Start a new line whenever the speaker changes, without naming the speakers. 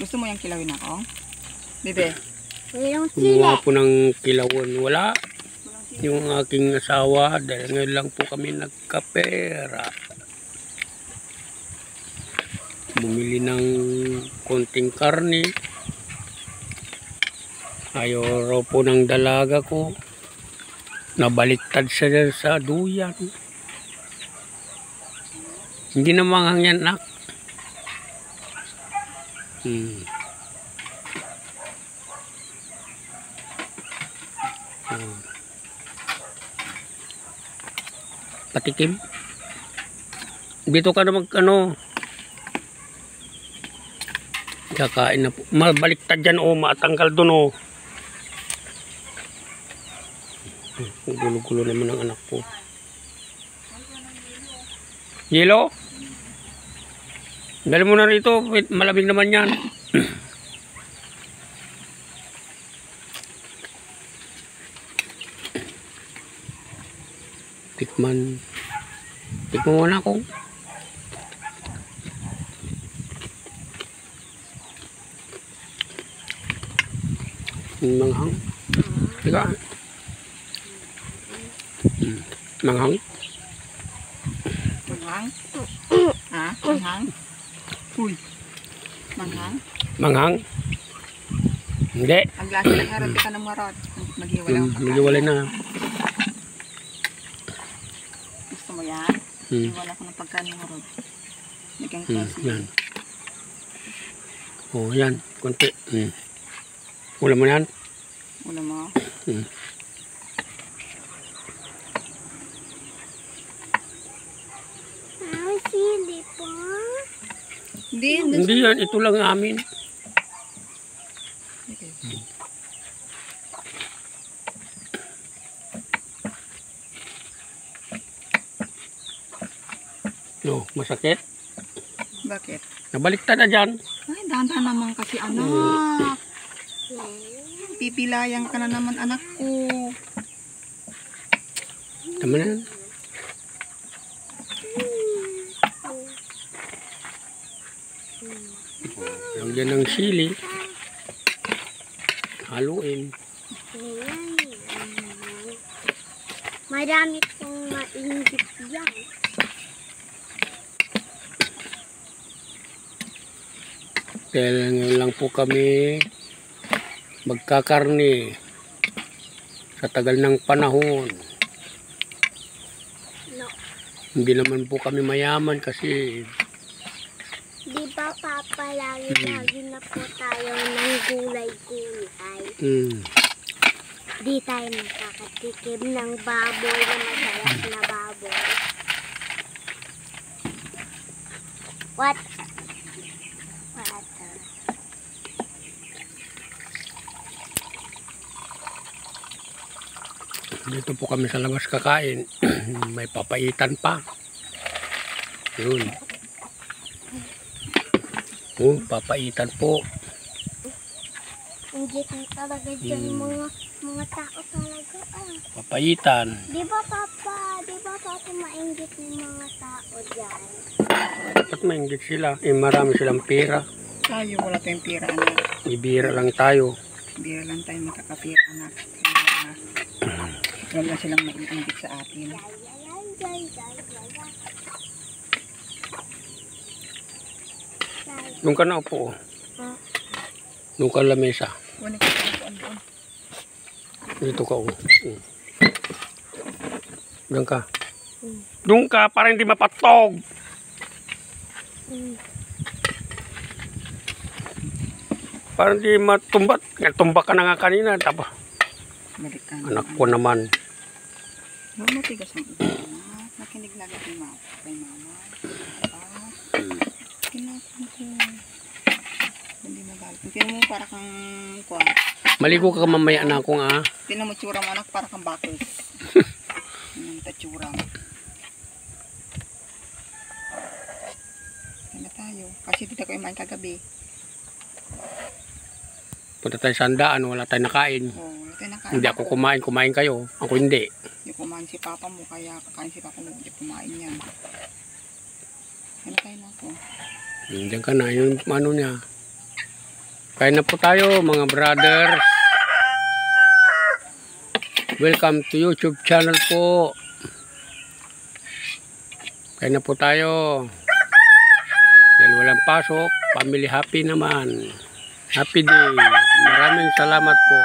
Gusto mo yung kilawin ako? Bebe?
Kumuha po ng kilawin. Wala. Yung aking asawa, dahil ngayon lang po kami nagkapera. Bumili ng konting karne. Ayaw raw po ng dalaga ko. Nabaliktad siya sa duyan. Hindi na manghang yan, nak. Patikim. Dito ka na kakain na po. Mabaliktad dyan, matanggal doon, Gulo-gulo naman ang anak ko. Yelo? Dali mo na rito. Malamig naman yan. Tikman muna ako. Manghang. Teka. Manghang.
Manghang? Ha? Manghang? Uy. Manghang?
Manghang? Hindi.
Ang lasa lang harap ka ng marot.
Magiwalay na.
Gusto mo yan? Wala ko ng pagkain ng marot. Naging kasi.
Yan. Yan. Kunti. Ulam mo yan?
Ulam mo?
Sili po.
Hindi yan. Ito lang amin. No, masakit?
Bakit?
Nabaliktad na dyan.
Ay, dahan-dahan naman kasi anak. Pipilayan ka na naman anak ko.
Tama na yan. Lagyan ng sili. Haluin.
Marami pong maingit yan.
Dahil ngayon lang po kami magkakarni sa tagal ng panahon.
No.
Hindi naman po kami mayaman kasi
Di ba papa, lagi na po tayo ng gulay-gulay. Di tayo nakakatikim ng baboy na masarap na baboy. What?
dito po kami sa labas kakain. May papaitan pa. Yun. Papaitan po.
Ingit na talaga dyan mga tao talaga.
Papaitan.
Di ba papa maingit ng mga tao dyan?
Ba't maingit sila? Marami silang pera.
Tayo, wala tayong pera anak.
Ibira lang tayo.
Bira lang tayo makakapira anak. Wala na silang maiingit sa atin.
Doon ka na upo. Doon ka lamesa.
Kunin ko sa doon.
Dito ka Doon ka. Doon ka para hindi mapatog. Para hindi matumbat. Natumba ka na nga kanina. Tapos anak ko naman.
Matigas ang ito anak. Nakinig lagi kay mama. Kinakon ko. Hindi magalit. Tingnan mo para kang kuwan.
Maligo ka mamaya na akong
Tingnan mo tsura mo anak para kang bakos. Tingnan mo tsura mo. Tingnan tayo. Kasi dito ko imain kagabi.
Punta tayo sa handaan. Wala tayong nakain.
Wala tayong nakain.
Hindi ako kumain kayo. Ako hindi.
Hindi kumain si papa mo. Kaya kakain si papa mo. Hindi kumain yan. Ano tayo na ako?
Diyan ka na. Yung ano niya. Kain na po tayo mga brothers. Welcome to YouTube channel po. Kain na po tayo. Dahil walang pasok, family happy naman. Happy day. Maraming salamat po.